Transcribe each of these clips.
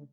A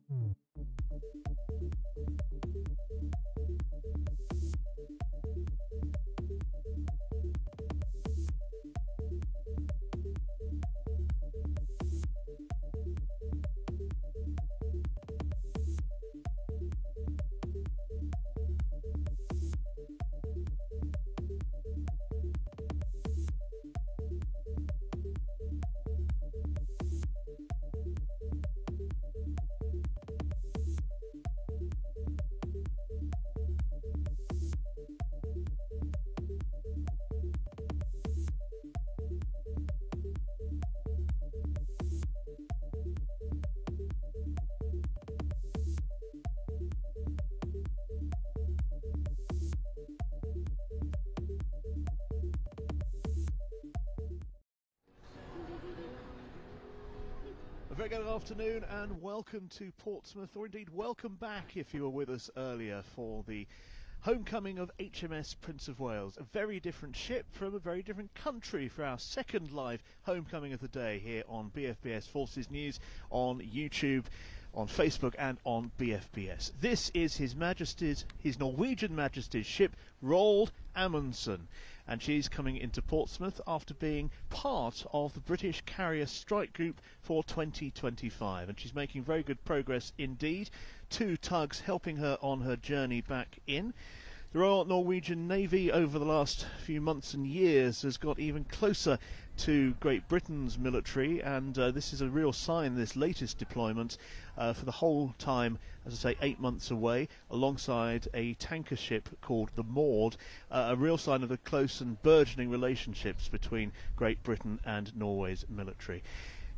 very good afternoon and welcome to Portsmouth, or indeed welcome back if you were with us earlier for the homecoming of HMS Prince of Wales. A very different ship from a very different country for our second live homecoming of the day here on BFBS Forces News, on YouTube, on Facebook and on BFBS. This is His Norwegian Majesty's ship Roald Amundsen, and she's coming into Portsmouth after being part of the British Carrier Strike Group for 2025, and she's making very good progress indeed. 2 tugs helping her on her journey back in. The Royal Norwegian Navy over the last few months and years has got even closer to Great Britain's military, and this is a real sign, this latest deployment, for the whole time, as I say, 8 months away, alongside a tanker ship called the Maud, a real sign of the close and burgeoning relationships between Great Britain and Norway's military.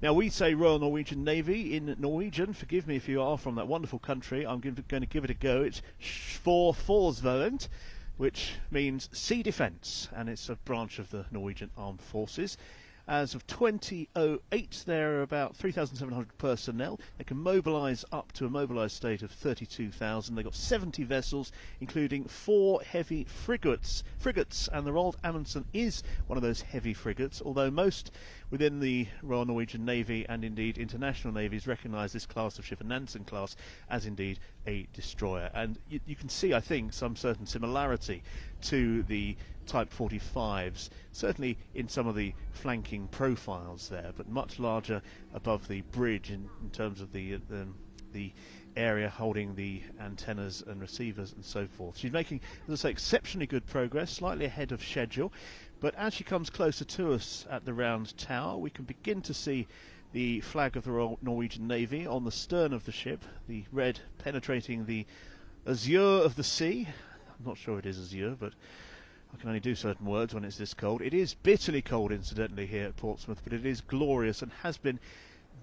Now, we say Royal Norwegian Navy in Norwegian. Forgive me if you are from that wonderful country. I'm going to give it a go. It's Forsvaret, which means sea defence, and it's a branch of the Norwegian Armed Forces. As of 2008, there are about 3,700 personnel. They can mobilise up to a mobilised state of 32,000. They've got 70 vessels, including 4 heavy frigates, and the Roald Amundsen is one of those heavy frigates, although most within the Royal Norwegian Navy and indeed international navies recognise this class of ship, a Nansen class, as indeed a destroyer. And you can see, I think, some certain similarity to the Type 45s, certainly in some of the flanking profiles there, but much larger above the bridge in terms of the area holding the antennas and receivers and so forth. She's making, as I say, exceptionally good progress, slightly ahead of schedule, but as she comes closer to us at the round tower, we can begin to see the flag of the Royal Norwegian Navy on the stern of the ship, the red penetrating the azure of the sea. I'm not sure it is azure, but I can only do certain words when it's this cold. It is bitterly cold, incidentally, here at Portsmouth, but it is glorious and has been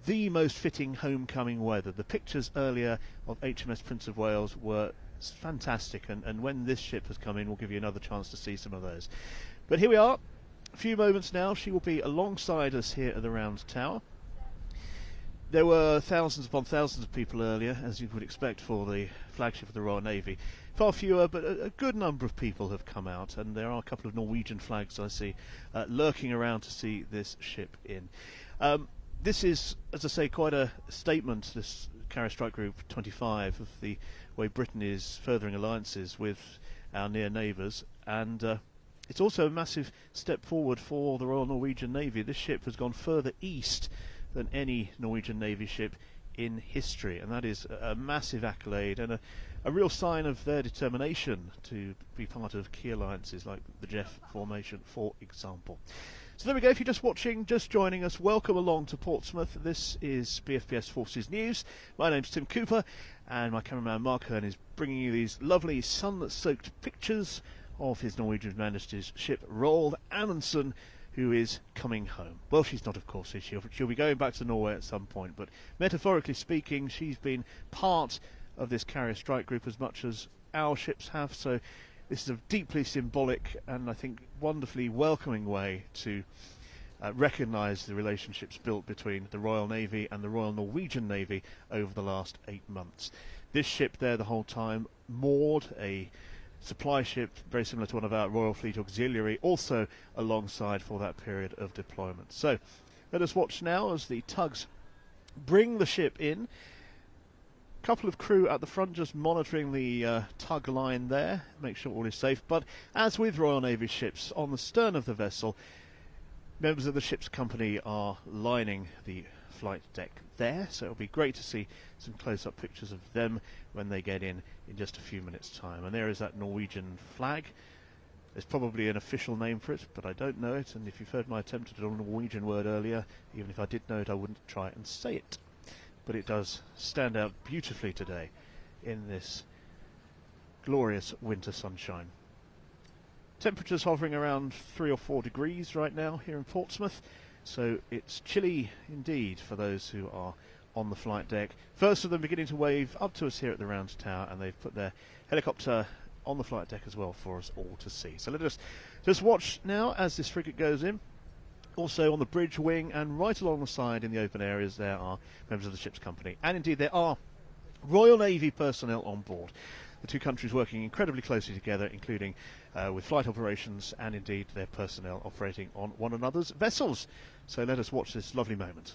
the most fitting homecoming weather. The pictures earlier of HMS Prince of Wales were fantastic, and when this ship has come in, we'll give you another chance to see some of those. But here we are, a few moments now. She will be alongside us here at the round tower. There were thousands upon thousands of people earlier, as you would expect for the flagship of the Royal Navy. Far fewer, but a good number of people have come out, and there are a couple of Norwegian flags I see lurking around to see this ship in. This is, as I say, quite a statement, this Carrier Strike Group 25, of the way Britain is furthering alliances with our near neighbours, and it's also a massive step forward for the Royal Norwegian Navy. This ship has gone further east than any Norwegian Navy ship in history, and that is a massive accolade and a real sign of their determination to be part of key alliances like the Jeff formation, for example. So there we go. If you're just watching, just joining us, welcome along to Portsmouth. This is BFBS Forces News. My name's Tim Cooper, and my cameraman Mark Hearn is bringing you these lovely sun-soaked pictures of His Norwegian Majesty's ship Roald Amundsen, who is coming home. Well, she's not, of course, is she? She'll be going back to Norway at some point, but metaphorically speaking, she's been part of this Carrier Strike Group as much as our ships have, so this is a deeply symbolic and I think wonderfully welcoming way to recognise the relationships built between the Royal Navy and the Royal Norwegian Navy over the last 8 months. This ship there the whole time, Maud, a supply ship very similar to one of our Royal Fleet Auxiliary, also alongside for that period of deployment. So let us watch now as the tugs bring the ship in. couple of crew at the front just monitoring the tug line there, make sure all is safe. But as with Royal Navy ships, on the stern of the vessel, members of the ship's company are lining the flight deck there, so it'll be great to see some close-up pictures of them when they get in just a few minutes' time. And there is that Norwegian flag. There's probably an official name for it, but I don't know it, and if you've heard my attempt at a Norwegian word earlier, even if I did know it, I wouldn't try and say it. But it does stand out beautifully today in this glorious winter sunshine. Temperatures hovering around 3 or 4 degrees right now here in Portsmouth, so it's chilly indeed for those who are on the flight deck. First of them beginning to wave up to us here at the Round Tower, and they've put their helicopter on the flight deck as well for us all to see. So let us just watch now as this frigate goes in. Also on the bridge wing and right along the side in the open areas there are members of the ship's company, and indeed there are Royal Navy personnel on board. The two countries working incredibly closely together, including with flight operations and indeed their personnel operating on one another's vessels. So let us watch this lovely moment.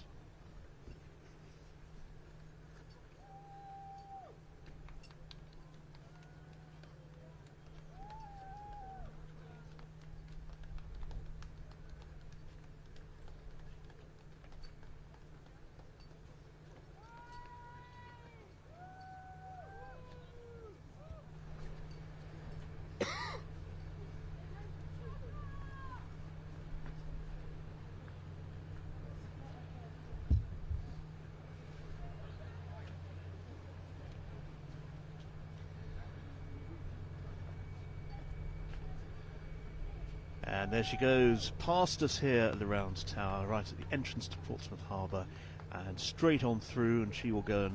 And there she goes past us here at the Round Tower, right at the entrance to Portsmouth Harbour, and straight on through, and she will go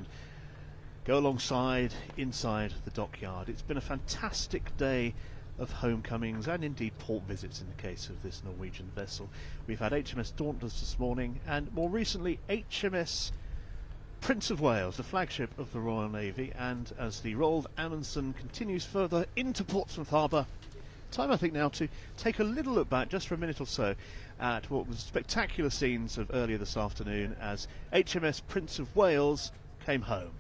alongside inside the dockyard. It's been a fantastic day of homecomings and indeed port visits in the case of this Norwegian vessel. We've had HMS Dauntless this morning, and more recently HMS Prince of Wales, the flagship of the Royal Navy. And as the Roald Amundsen continues further into Portsmouth Harbour, time I think now to take a little look back just for a minute or so at what was spectacular scenes of earlier this afternoon as HMS Prince of Wales came home.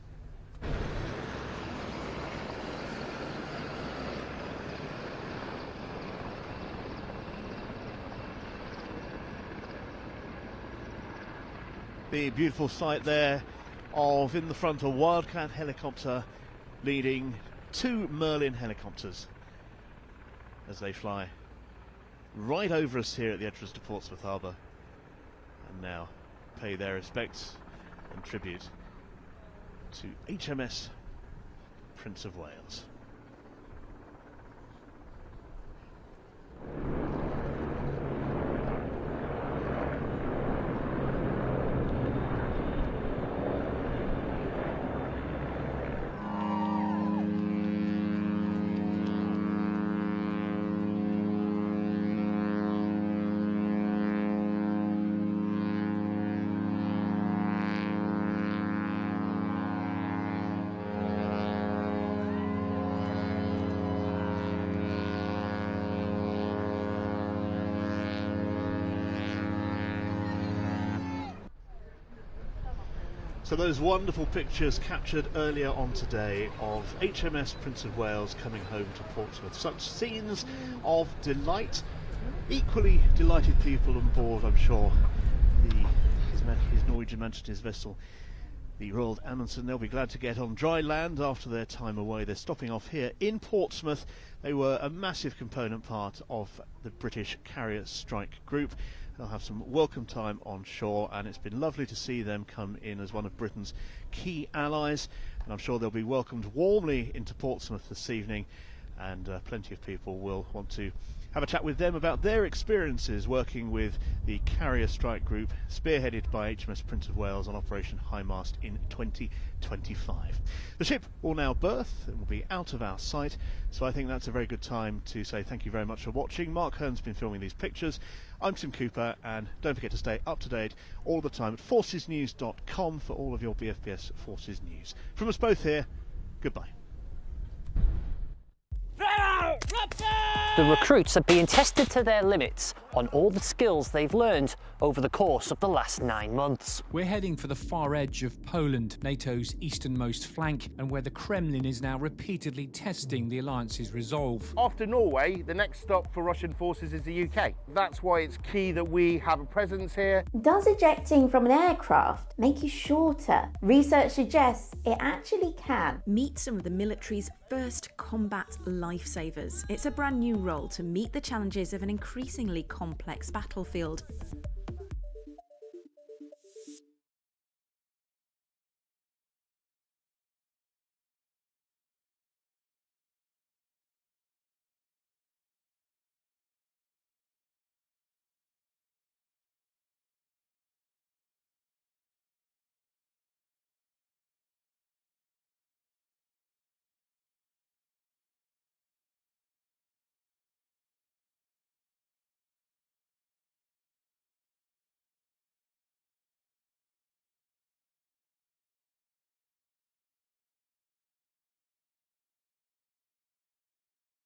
The beautiful sight there of in the front a Wildcat helicopter leading 2 Merlin helicopters as they fly right over us here at the entrance to Portsmouth Harbour, and now pay their respects and tribute to HMS Prince of Wales. So those wonderful pictures captured earlier on today of HMS Prince of Wales coming home to Portsmouth. Such scenes of delight. Equally delighted people on board, I'm sure. His Norwegian Majesty's vessel, the Royal Amundsen. They'll be glad to get on dry land after their time away. They're stopping off here in Portsmouth. They were a massive component part of the British Carrier Strike Group. They'll have some welcome time on shore, and it's been lovely to see them come in as one of Britain's key allies, and I'm sure they'll be welcomed warmly into Portsmouth this evening, and plenty of people will want to have a chat with them about their experiences working with the Carrier Strike Group, spearheaded by HMS Prince of Wales on Operation High Mast in 2025. The ship will now berth and will be out of our sight, so I think that's a very good time to say thank you very much for watching. Mark Hearn's been filming these pictures. I'm Tim Cooper, and don't forget to stay up to date all the time at forcesnews.com for all of your BFBS Forces news. From us both here, goodbye. Raptor! The recruits are being tested to their limits on all the skills they've learned over the course of the last 9 months. We're heading for the far edge of Poland, NATO's easternmost flank, and where the Kremlin is now repeatedly testing the alliance's resolve. After Norway, the next stop for Russian forces is the UK. That's why it's key that we have a presence here. Does ejecting from an aircraft make you shorter? Research suggests it actually can. Meet some of the military's first combat lifesavers. It's a brand new role to meet the challenges of an increasingly complex battlefield.